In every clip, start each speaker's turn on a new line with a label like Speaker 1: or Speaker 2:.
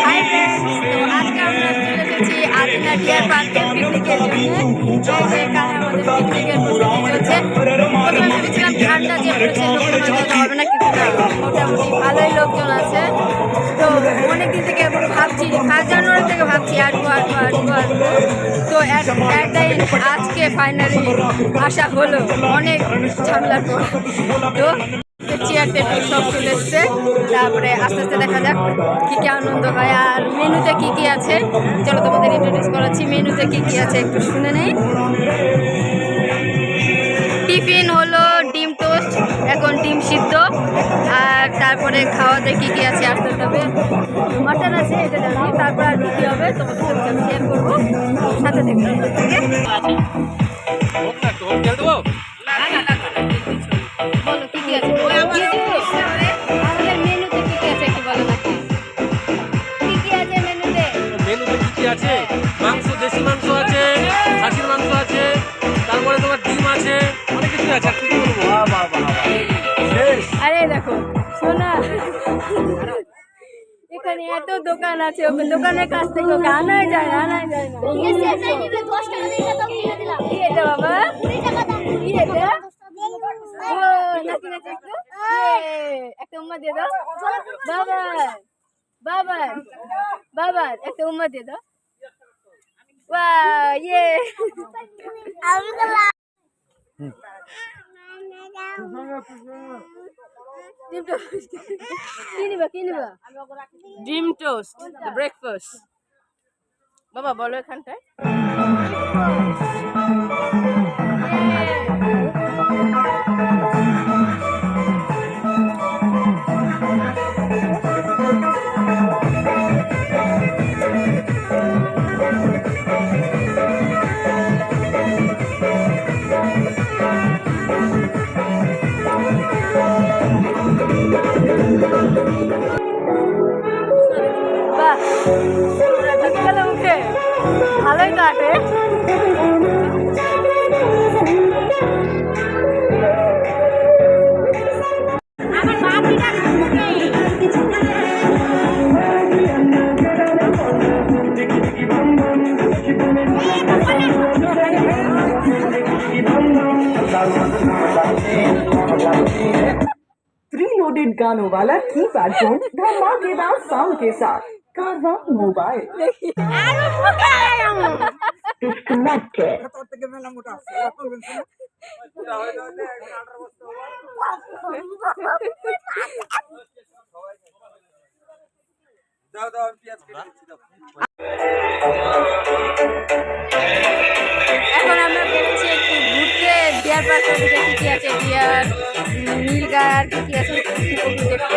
Speaker 1: Hi friends, তো আজকে আমরা চলে এসেছি আদিনা ডিয়ার পার্কে পিকনিকের জন্য। এখানে আমাদের পিকনিকের প্রস্তুতি চলছে। প্রথমে ভেবেছিলাম ঠান্ডা যে পড়েছে লোকজন হয়তো হবে না, কিন্তু না, মোটামুটি ভালোই লোকজন আছে। তো অনেকদিন থেকে ভাবছি, 1 জানুয়ারি থেকে ভাবছি আসবো আসবো আসবো আসবো। তো একটাই আজকে ফাইনালি আসা হলো, অনেক ঝামেলার পর। তো চেয়ার টেবিল সব চলে এসছে। তারপরে আস্তে আস্তে দেখা যাক কি কি আনন্দ হয় আর মেনুতে কি কি আছে। চলো তোমাদের ইন্ট্রোডিউস করাচ্ছি মেনুতে কি কি আছে, একটু শুনে নেই। টিফিন হলো ডিম টোস্ট, এখন ডিম সিদ্ধ। আর তারপরে খাওয়াতে কি কি আছে আস্তে আস্তে মাটন আছে, এটা জানি। তারপর আর কি কি হবে তোমাদের সাথে শেয়ার করবো, সাথে দেখতে বলো কি কি আছে। আমাদের মেনুতে কি কি আছে একটু বলো না, কি কি আছে মেনুতে।
Speaker 2: মেনুতে কি কি আছে? মাংস, দেশি মাংস আছে, খাসির মাংস আছে, তারপরে তোমার ডিম আছে, অনেক কিছু আছে। আর কি কি বলবো?
Speaker 1: আরে দেখো শোনা, এখানে এত দোকান আছে, ওকে দোকানের কাছ থেকে ওকে আনাই যায় না, আনাই যায় না। কি এটা বাবা, কি এটা? ও নাকি নাকি একটা উম্মা দিয়ে দাও বাবা, বাবা বাবা একটা উম্মা দিয়ে দাও। বাহ, ইয়ে ডিম টোস্ট ব্রেকফাস্ট। বাবা বলো এখানটায়। বাহ, গেল মুখে, ভালোই কাটে।
Speaker 3: प्रीलोडेड गानों वाला कीपैड फोन धमाकेदार साउंड के साथ कारवा मोबाइल डिस्कनेक्टेड।
Speaker 1: এখন আমরা বেরোচ্ছি একটু ঘুরতে ডিয়ার পার্কের দিকে। কি কি আছে, ডিয়ার, নীলগায় আর কি কি আছে দেখতে।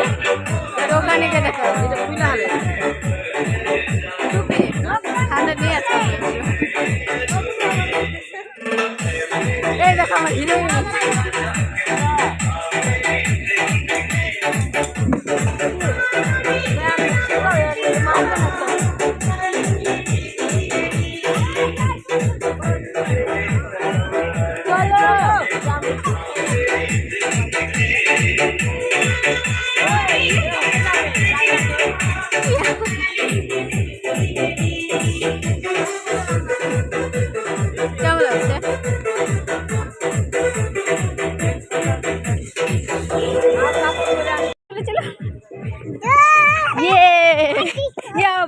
Speaker 1: তো ওখানে গিয়ে দেখা হবে, এটা খুলে হবে ঠান্ডা নিয়ে আছে। এই দেখো আমার হিরোইন। কেমন লাগছে?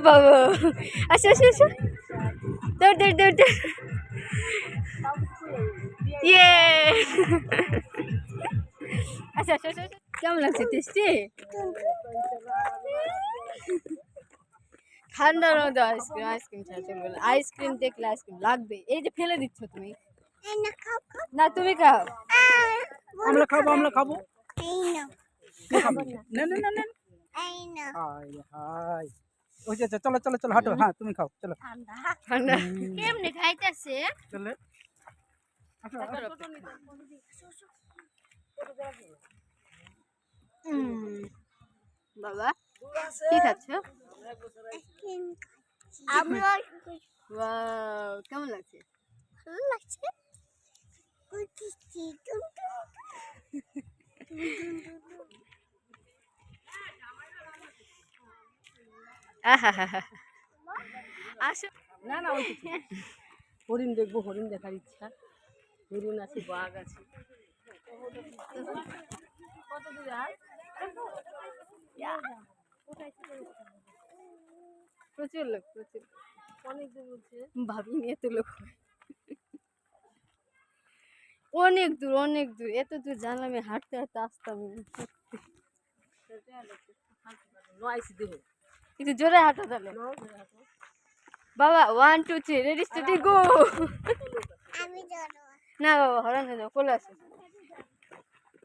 Speaker 1: বাবু আচ্ছা আচ্ছা আচ্ছা, দৌড় দৌড় দৌড় দৌড়, ইয়ে আচ্ছা আচ্ছা আচ্ছা। কেমন লাগছে? টেস্টি? ঠান্ডার মধ্যে আইসক্রিম, আইসক্রিম ছাড়া চলবে না। আইসক্রিম দেখলে আইসক্রিম লাগবে। এই যে ফেলে দিচ্ছ তুমি, না তুমি খাও।
Speaker 2: আমরা খাবো, আমরা খাবো। চলো চলো চলো, হাঁটো। হ্যাঁ তুমি খাও, চলো।
Speaker 1: ঠান্ডা কেমনে খাইতেছে?
Speaker 2: চলে
Speaker 1: বাবা কি খাচ্ছ? কেমন লাগছে?
Speaker 4: ভালো লাগছে।
Speaker 1: আহা আসো
Speaker 2: না না ওই কিছু না। হরিণ দেখবো, হরিণ দেখার ইচ্ছা। হরিণ আছে, বাঘ আছে। কত দূরে আর?
Speaker 1: প্রচুর লোক প্রচুর
Speaker 2: অনেক দূর বলছে।
Speaker 1: ভাবিনি এত লোক অনেক দূর এত দূর জানলাম আমি হাঁটতে হাঁটতে আসতাম
Speaker 2: নয়সি দেহ।
Speaker 1: একটু জোরে হাঁটো তাহলে বাবা 1 2 3 রেডি স্টেডি গো না বাবা হরান হয়ে যাও কোলে আসো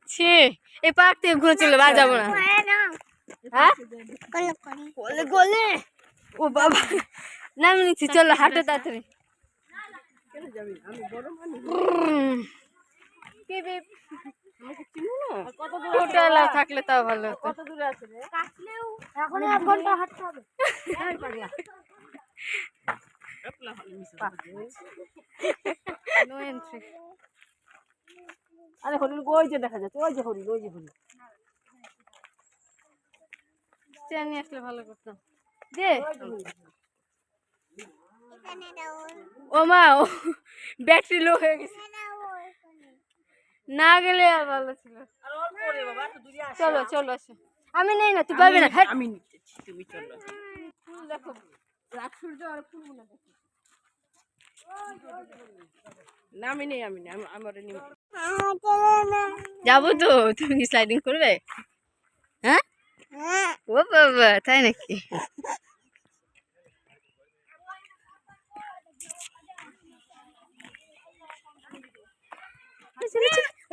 Speaker 1: ছি এই পার্ক থেকে ঘুরে চলে আর যাবো না হ্যাঁ কোলে কোলে ও বাবা নাম নিচ্ছি চলো হাঁটো তাড়াতাড়ি
Speaker 2: কেন যাবি? আমি বড় মানুষ।
Speaker 1: পিপ পিপ
Speaker 2: আমাকে চিনো না? আর কত দূর?
Speaker 1: টোটাল থাকলে তাও ভালো হতো
Speaker 2: কত দূরে আছে রে?
Speaker 1: এখন 1 ঘন্টা হাঁটতে হবে
Speaker 2: এই পাগলা। আপলা হলি মিশা।
Speaker 1: নো এন্ট্রি
Speaker 2: আরে হরিণ ওই যে দেখা যাচ্ছে, ওই যে হরিণ, ওই যে হরিণ।
Speaker 1: স্ট্যান্ড নিয়ে আসলে ভালো করতাম দে ও মা ব্যাটারি লো হয়ে গেছে না গেলে আর ভালো ছিল
Speaker 2: আর অল্প রে বাবা, একটু দূরে আসো।
Speaker 1: চলো চলো আসো আমি নেই না তুই পারবি না হ্যাঁ
Speaker 2: আমি নিতেছি, তুমি চলো।
Speaker 1: ফুল দেখো রাত সূর্য আর ফুলগুলো দেখো
Speaker 2: না আমি নেই, আমি নেই, আমি ওটা নিব।
Speaker 1: যাবো তো তুমি কি স্লাইডিং করবে হ্যাঁ ও বাবা তাই নাকি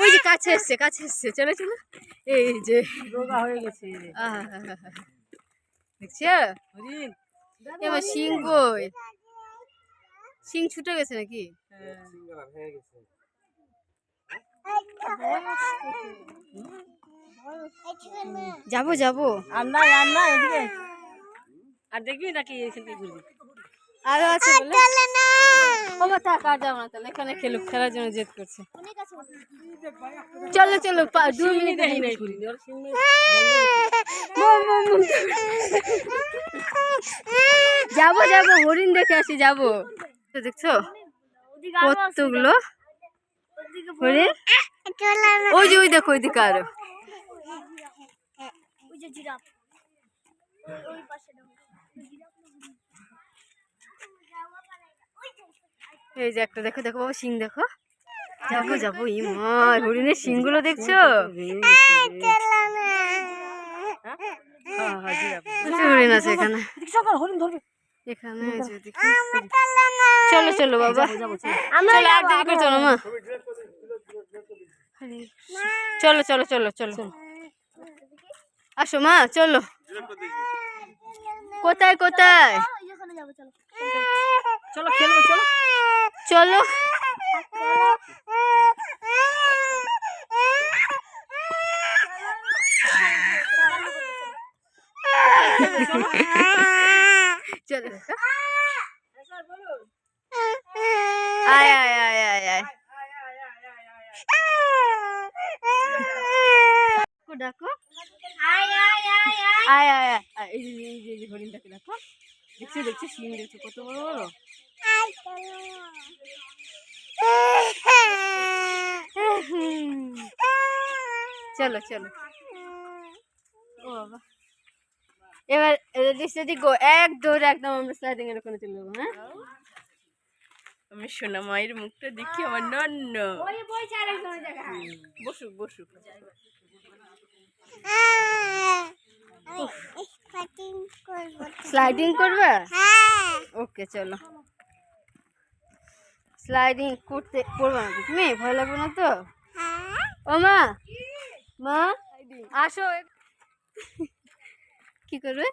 Speaker 1: ওই যে কাছে এসছে চলো চলো এই যে
Speaker 2: রোগা হয়ে গেছে
Speaker 1: আহা দেখছো
Speaker 2: হরিণ।
Speaker 1: এবার শিং কই শিং ছুটে গেছে নাকি যাবো যাবো
Speaker 2: আর না এদিকে। আর দেখবি নাকি এখান থেকে ঘুরবি?
Speaker 1: আরো আছে বলে ও মা থাক আর যাবো না তাহলে এখানে খেলার জন্য জেদ করছে চলো চলো 2 মিনিট
Speaker 2: দেখি নাই ঘুরি ওর সিংহে।
Speaker 1: যাবো যাবো হরিণ দেখে আসি যাবো তো দেখছো কতগুলো হরিণ ওই যে ওই দেখো ওইদিকে আরো এই যে একটা দেখো দেখো বাবা শিং দেখো যাবো যাবো ই মা হরিণের শিং গুলো দেখছো প্রচুর হরিণ আছে এখানে
Speaker 2: হরিণ ধরবে।
Speaker 1: এখানে যদি চলো চলো বাবা চলো আর দেরি করছো না মা চলো চলো চলো চলো আসো মা চলো কোথায় কোথায়
Speaker 2: চলো খেলবো, চলো।
Speaker 1: চলো চলো আয় আয় আয় আয় আয় ডাকো আয় আয় আয় আয় আয় আয় এই যে হরিণটাকে দেখো দেখছো শিং দেখছো কত বড় বড় চলো চলো ও বাবা এবার রেডি গো এক দৌড় একদম আমরা স্লাইডিং এর ওখানে চলে যাবো হ্যাঁ
Speaker 2: আমি সোনা মায়ের মুখটা দেখি আমার নন্ন। বসুক বসুক।
Speaker 1: স্লাইডিং করবে ওকে চলো স্লাইডিং করতে করবে না তুমি ভয় লাগবে না তো ও মা মা আসো কি করবে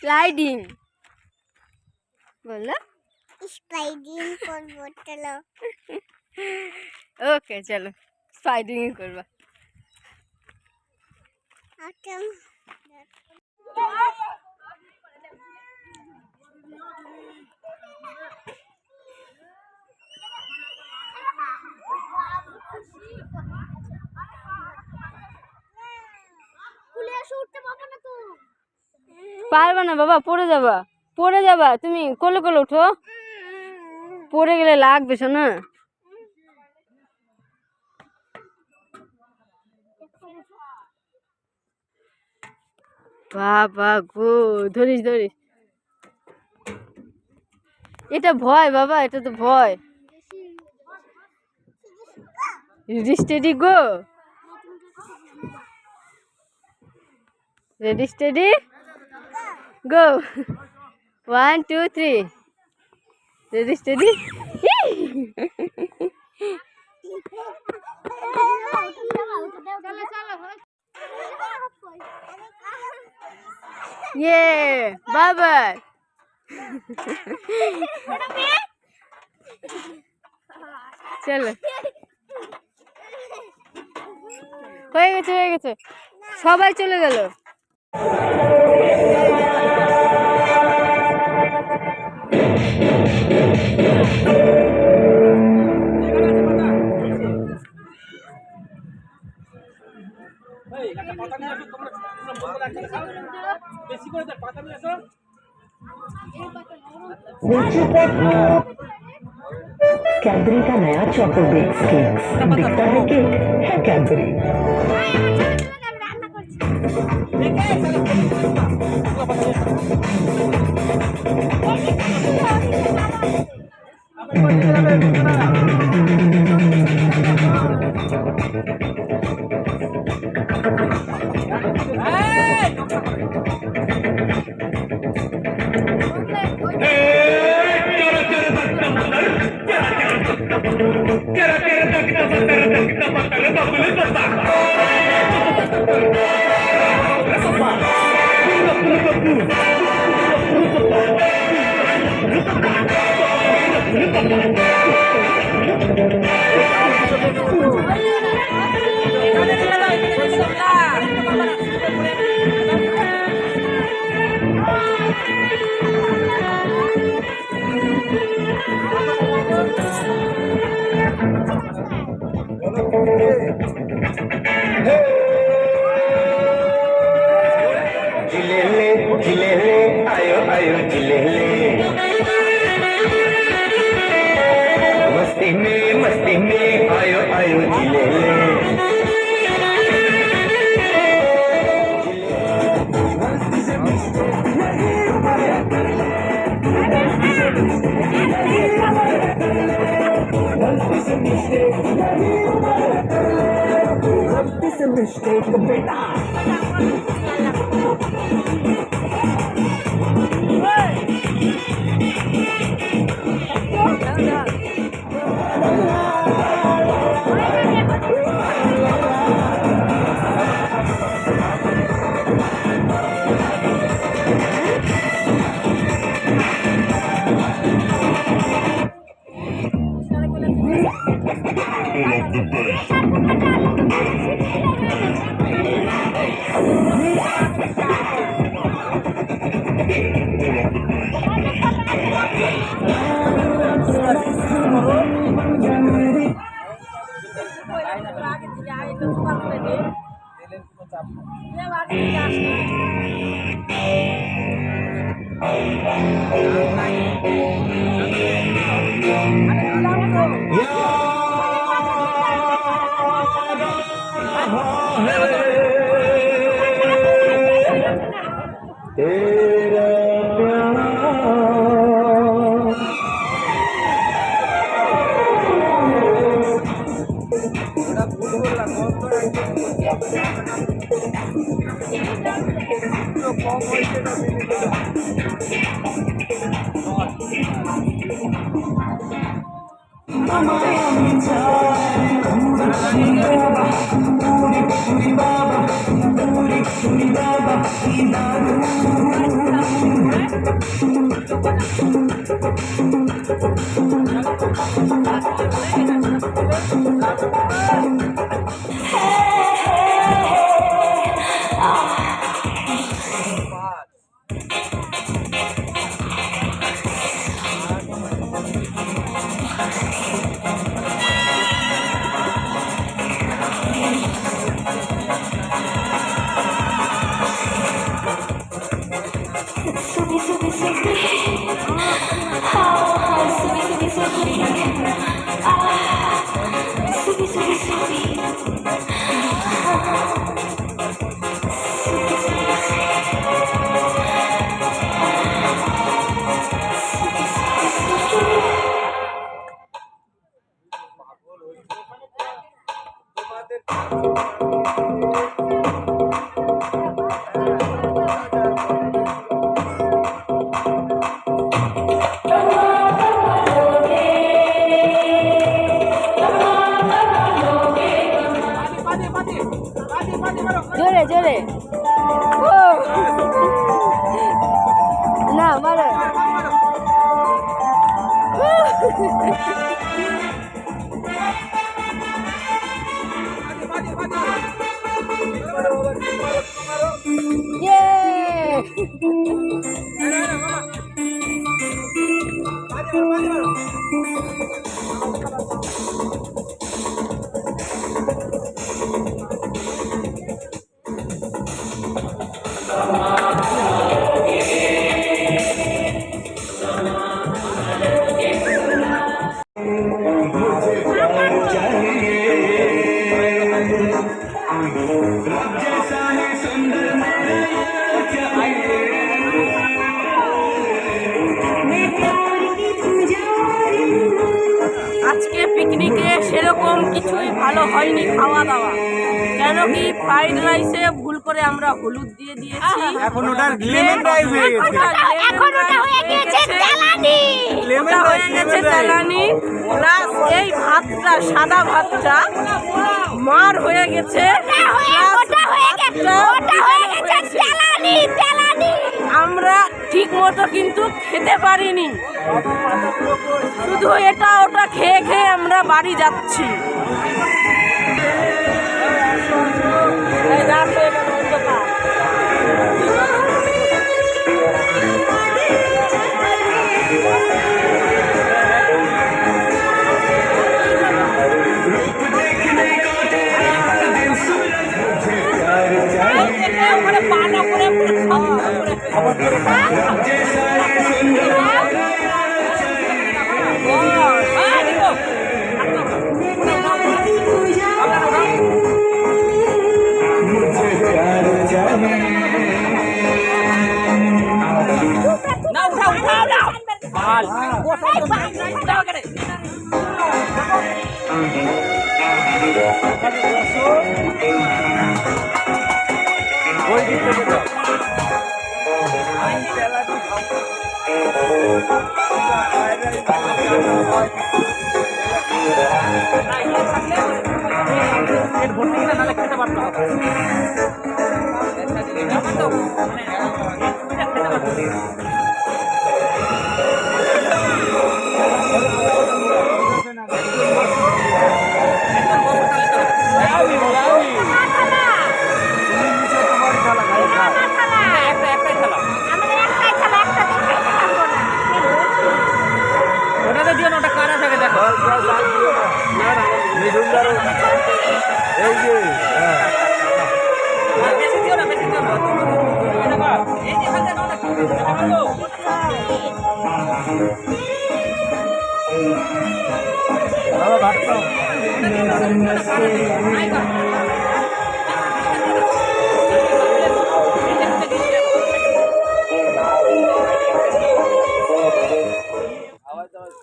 Speaker 1: স্লাইডিং বলো ওকে চলো স্লাইডিং করবা
Speaker 4: উঠতে পারবো না তো
Speaker 1: পারবে না বাবা, পড়ে যাবা, পড়ে যাবা। তুমি কোলে কোলে উঠো, পড়ে গেলে লাগবে শোনা। বাবা গো, ধরিস ধরিস। এটা ভয় বাবা, এটা তো ভয়। Ready steady go, ready steady go. 1 2 3, ready steady. ইয়ে বাবা, চলো হয়ে গেছে, হয়ে গেছে, সবাই চলে গেল।
Speaker 3: कैडबरी का नया चॉको बेक्स केक्स दिखता है केक है कैडबरी।
Speaker 4: जिलेले आयो आयो जिलेले मस्ती में आयो आयो जिलेले मिस्टेक बेटा
Speaker 1: জোরে জোরে ও না মারো আজকে পিকনিকে সেরকম কিছুই ভালো হয়নি খাওয়া দাওয়া, কেন কি ফ্রাইড রাইসে ভুল করে আমরা হলুদ দিয়ে দিয়েছি,
Speaker 2: এখন ওটার লেমন রাইস হয়ে গেছে।
Speaker 1: এখন ওটা হয়ে গেছে তেলানি, ওটা হয়ে গেছে তেলানি। প্লাস এই ভাতটা সাদা ভাতটা মার হয়ে গেছে, আমরা ঠিক মতো কিন্তু খেতে পারিনি, শুধু এটা ওটা খেয়ে খেয়ে আমরা বাড়ি যাচ্ছি।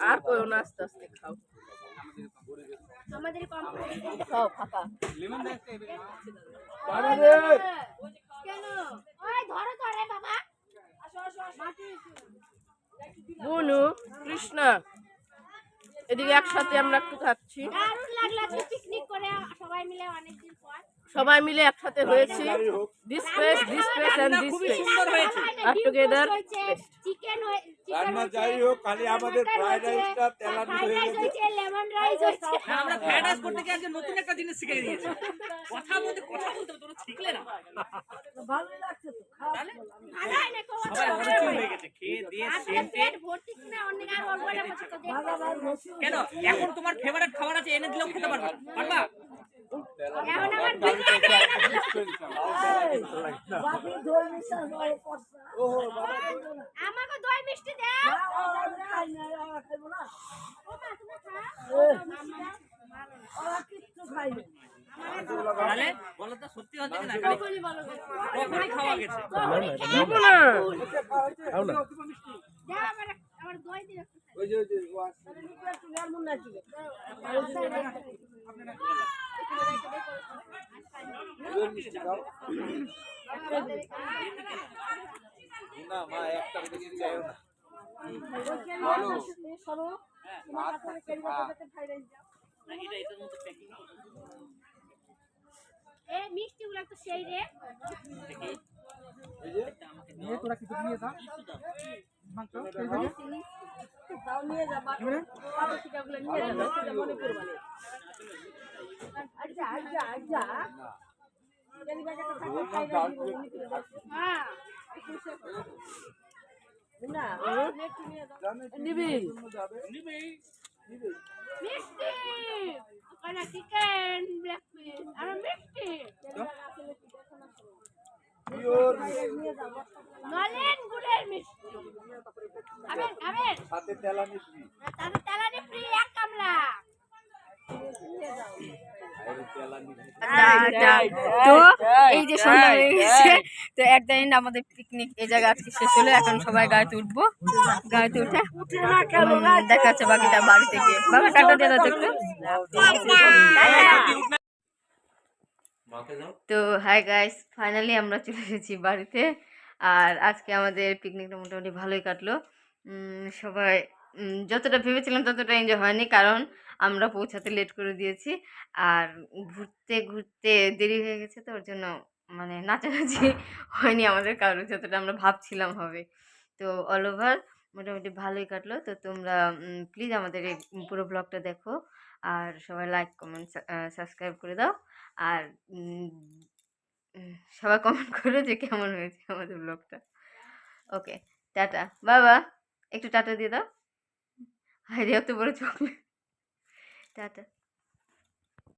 Speaker 1: আর কইও না, আস্তে আস্তে খাও। আমাদের খাও ফাঁকা কেন ওই ধরো ধরে বাবা আসো আসো বুনু কৃষ্ণা এদিকে একসাথে আমরা একটু খাচ্ছি। দারুণ লাগলো আজকে পিকনিক করে সবাই মিলে অনেকদিন পর সবাই মিলে একসাথে হয়েছি। This place and this place আর টুগেদার চিকেন রান্না যাই হোক, খালি আমাদের ফ্রাইড রাইসটা তেলানি হয়ে গেছে, লেমন রাইস হচ্ছে।
Speaker 5: আমরা ফ্রাইড রাইস করতে গিয়ে আজকে নতুন একটা জিনিস শিখে নিয়েছি, কথা বলতে তোমরা শিখলে না,
Speaker 1: ভালো লাগছে তো
Speaker 5: তাহলে
Speaker 1: খালাই না কোন
Speaker 5: সবাই অনেক হয়ে গেছে খেয়ে দিয়ে সেন্টে
Speaker 1: ভর্তি না অনেক আর অল্প না মতো
Speaker 5: কেন এখন তোমার ফেভারিট খাবার আছে এনে দিলেও খেতে পারবা পারবা
Speaker 1: এখন আমার বিরিয়ানি বাপি দই মিষ্টি হয় পড়ছা ওহো বাবা আমাকে দই মিষ্টি দাও না ও খাই না আমরা খাইবো না ও মা তুমি খাও ওরা কিচ্ছু খাই না
Speaker 5: তাহলে বলো তো সত্যি হচ্ছে না কখনই বলো কখনই খাওয়া গেছে
Speaker 2: খাও না
Speaker 1: দাও আমার দই দিও
Speaker 2: ওই যে না মা একটা বেশি চাইও না বলো
Speaker 1: সরো তোমার কাছে কেন বলতে খাই যাও
Speaker 5: এটা এটার মধ্যে প্যাকিং
Speaker 1: এই মিষ্টিগুলো তো সেই রে
Speaker 2: তোরা কিছু নিয়ে যা মাংস
Speaker 1: তাও নিয়ে যা বাকি পাউরুটিগুলো নিয়ে যা সেটা মনে করবা না আচ্ছা জানি বাগাটা থাকলে খাইরা দিব হ্যাঁ না একটু নিয়ে যাও নিবি মিষ্টি ওখানে চিকেন ব্ল্যাক পিস আর মিষ্টি নলেন গুড়ের মিষ্টি আবেন সাথে তেলানি ফ্রি তাতে তেলানি ফ্রি এক কামলা তো এই যে সন্ধ্যা হয়ে গেছে তো একদিন আমাদের পিকনিক এই জায়গা আজকে শেষ হলো এখন সবাই গাড়িতে উঠবো গাড়িতে উঠে দেখা যাচ্ছে বাকিটা বাড়িতে গিয়ে বাবা টাটা দিয়ে দাও একটু তো হাই গাইস ফাইনালি আমরা চলে এসেছি বাড়িতে আর আজকে আমাদের পিকনিকটা মোটামুটি ভালোই কাটলো সবাই যতটা ভেবেছিলাম ততটা এনজয় হয়নি কারণ আমরা পৌঁছাতে লেট করে দিয়েছি আর ঘুরতে ঘুরতে দেরি হয়ে গেছে তো ওর জন্য মানে নাচানাচি হয়নি আমাদের কারো যতটা আমরা ভাবছিলাম হবে তো অল ওভার মোটামুটি ভালোই কাটলো তো তোমরা প্লিজ আমাদের এই পুরো ব্লগটা দেখো আর সবাই লাইক কমেন্ট সাবস্ক্রাইব করে দাও আর সবাই কমেন্ট করো যে কেমন হয়েছে আমাদের ব্লগটা ওকে টাটা বাবা একটু টাটা দিয়ে দাও হাই রে এত বড় চকলেট টাটা